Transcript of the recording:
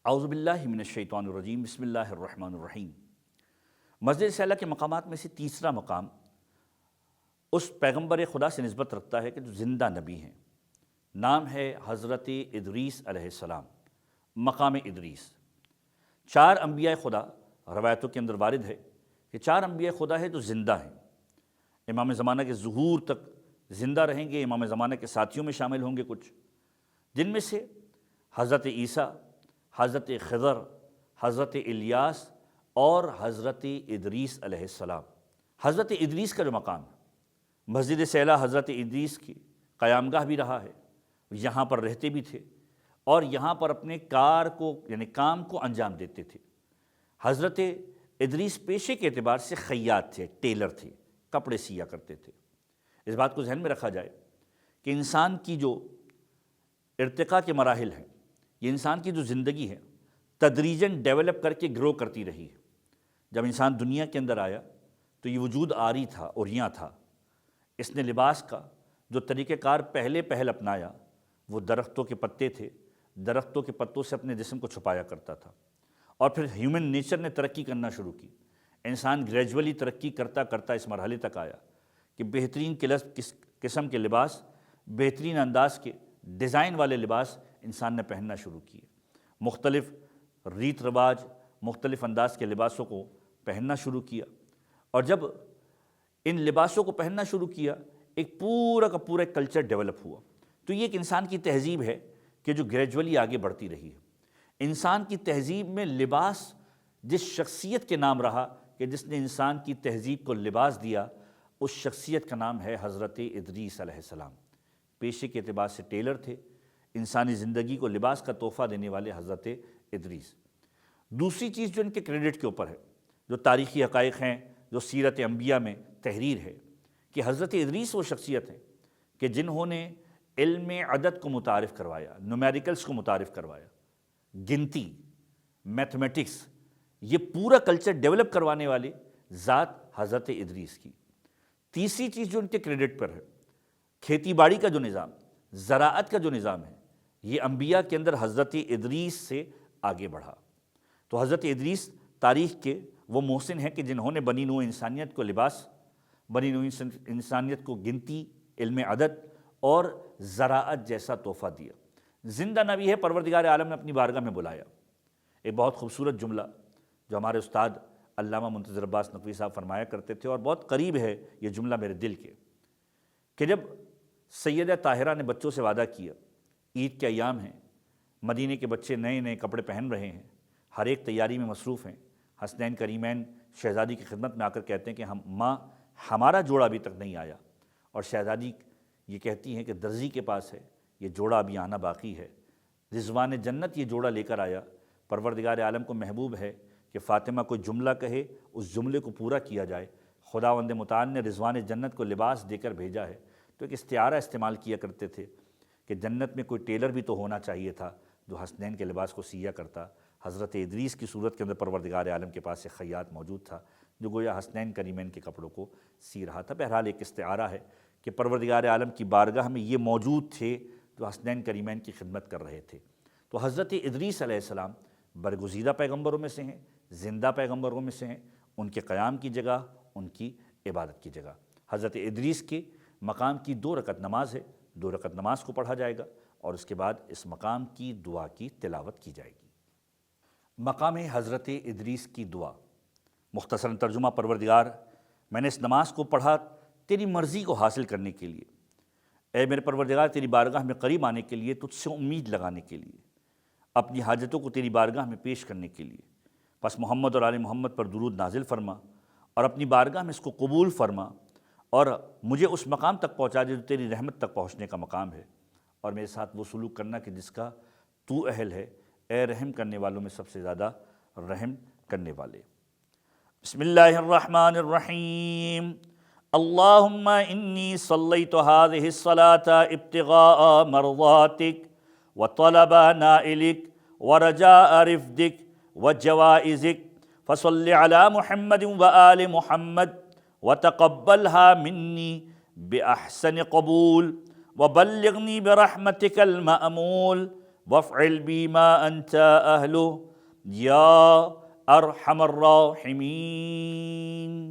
اعوذ باللہ من الشیطان الرجیم، بسم اللہ الرحمن الرحیم۔ مسجد صلی اللہ کے مقامات میں سے تیسرا مقام اس پیغمبر خدا سے نسبت رکھتا ہے کہ جو زندہ نبی ہیں۔ نام ہے حضرت ادریس علیہ السلام، مقام ادریس۔ 4 انبیاء خدا روایتوں کے اندر وارد ہے کہ 4 انبیاء خدا ہے جو زندہ ہیں، امام زمانہ کے ظہور تک زندہ رہیں گے۔ امام زمانہ کے ساتھیوں میں شامل ہوں گے کچھ، جن میں سے حضرت عیسیٰ، حضرت خضر، حضرت الیاس اور حضرت ادریس علیہ السلام۔ حضرت ادریس کا جو مقام ہے، مسجد صیلہ حضرت ادریس کی قیام گاہ بھی رہا ہے، یہاں پر رہتے بھی تھے اور یہاں پر اپنے کام کو انجام دیتے تھے۔ حضرت ادریس پیشے کے اعتبار سے خیاط تھے، ٹیلر تھے، کپڑے سیا کرتے تھے۔ اس بات کو ذہن میں رکھا جائے کہ انسان کی جو ارتقاء کے مراحل ہیں، یہ انسان کی جو زندگی ہے تدریجاً ڈیولپ کر کے گرو کرتی رہی ہے۔ جب انسان دنیا کے اندر آیا تو یہ وجود آری تھا، اوریاں تھا۔ اس نے لباس کا جو طریقہ کار پہل اپنایا وہ درختوں کے پتے تھے، درختوں کے پتوں سے اپنے جسم کو چھپایا کرتا تھا۔ اور پھر ہیومن نیچر نے ترقی کرنا شروع کی۔ انسان گریجولی ترقی کرتا کرتا اس مرحلے تک آیا کہ بہترین قسم کے لباس، بہترین انداز کے ڈیزائن والے لباس انسان نے پہننا شروع کیے۔ مختلف ریت رواج، مختلف انداز کے لباسوں کو پہننا شروع کیا، اور جب ان لباسوں کو پہننا شروع کیا ایک پورا کا پورا کلچر ڈیولپ ہوا۔ تو یہ ایک انسان کی تہذیب ہے کہ جو گریجولی آگے بڑھتی رہی ہے۔ انسان کی تہذیب میں لباس جس شخصیت کے نام رہا کہ جس نے انسان کی تہذیب کو لباس دیا، اس شخصیت کا نام ہے حضرت ادریس علیہ السلام۔ پیشے کے اعتبار سے ٹیلر تھے، انسانی زندگی کو لباس کا تحفہ دینے والے حضرت ادریس۔ دوسری چیز جو ان کے کریڈٹ کے اوپر ہے، جو تاریخی حقائق ہیں، جو سیرت انبیاء میں تحریر ہے، کہ حضرت ادریس وہ شخصیت ہے کہ جنہوں نے علم عدد کو متعارف کروایا، نومیریکلز کو متعارف کروایا، گنتی، میتھمیٹکس، یہ پورا کلچر ڈیولپ کروانے والے ذات حضرت ادریس کی۔ تیسری چیز جو ان کے کریڈٹ پر ہے، کھیتی باڑی کا جو نظام، زراعت کا جو نظام ہے، یہ انبیاء کے اندر حضرت ادریس سے آگے بڑھا۔ تو حضرت ادریس تاریخ کے وہ محسن ہیں کہ جنہوں نے بنی نوع انسانیت کو لباس، بنی نوع انسانیت کو گنتی، علم عدد اور زراعت جیسا تحفہ دیا۔ زندہ نبی ہے، پروردگار عالم نے اپنی بارگاہ میں بلایا۔ ایک بہت خوبصورت جملہ جو ہمارے استاد علامہ منتظر عباس نقوی صاحب فرمایا کرتے تھے، اور بہت قریب ہے یہ جملہ میرے دل کے، کہ جب سیدہ طاہرہ نے بچوں سے وعدہ کیا، عید کے ایام ہیں، مدینے کے بچے نئے نئے کپڑے پہن رہے ہیں، ہر ایک تیاری میں مصروف ہیں، حسنین کریمین شہزادی کی خدمت میں آ کر کہتے ہیں کہ ماں ہمارا جوڑا ابھی تک نہیں آیا، اور شہزادی یہ کہتی ہیں کہ درزی کے پاس ہے، یہ جوڑا ابھی آنا باقی ہے۔ رضوان جنت یہ جوڑا لے کر آیا۔ پروردگار عالم کو محبوب ہے کہ فاطمہ کوئی جملہ کہے، اس جملے کو پورا کیا جائے۔ خداوند متعال نے رضوان جنت کو لباس دے کر بھیجا ہے۔ تو ایک استعارہ استعمال کیا کرتے تھے کہ جنت میں کوئی ٹیلر بھی تو ہونا چاہیے تھا جو حسنین کے لباس کو سیا کرتا۔ حضرت ادریس کی صورت کے اندر پروردگار عالم کے پاس ایک خیاط موجود تھا جو گویا حسنین کریمین کے کپڑوں کو سی رہا تھا۔ بہرحال ایک استعارہ ہے کہ پروردگار عالم کی بارگاہ میں یہ موجود تھے جو حسنین کریمین کی خدمت کر رہے تھے۔ تو حضرت ادریس علیہ السلام برگزیدہ پیغمبروں میں سے ہیں، زندہ پیغمبروں میں سے ہیں۔ ان کے قیام کی جگہ، ان کی عبادت کی جگہ حضرت ادریس کے مقام کی 2 رکعت نماز ہے۔ 2 رکعت نماز کو پڑھا جائے گا اور اس کے بعد اس مقام کی دعا کی تلاوت کی جائے گی۔ مقام حضرت ادریس کی دعا، مختصراً ترجمہ: پروردگار، میں نے اس نماز کو پڑھا تیری مرضی کو حاصل کرنے کے لیے۔ اے میرے پروردگار، تیری بارگاہ میں قریب آنے کے لیے، تجھ سے امید لگانے کے لیے، اپنی حاجتوں کو تیری بارگاہ میں پیش کرنے کے لیے۔ پس محمد اور آل محمد پر درود نازل فرما اور اپنی بارگاہ میں اس کو قبول فرما، اور مجھے اس مقام تک پہنچا دے جو تیری رحمت تک پہنچنے کا مقام ہے، اور میرے ساتھ وہ سلوک کرنا کہ جس کا تو اہل ہے، اے رحم کرنے والوں میں سب سے زیادہ رحم کرنے والے۔ بسم اللہ الرحمن الرحیم۔ اللہم انی صلیت هذه الصلاة ابتغاء مرضاتک وطلب نائلک ورجاء رفدک وجوائزک، فصل علی محمد وآل محمد وتقبلها منی بأحسن قبول وبلغنی برحمتک المأمول وافعل بی ما انت اہلہ یا ارحم الراحمین۔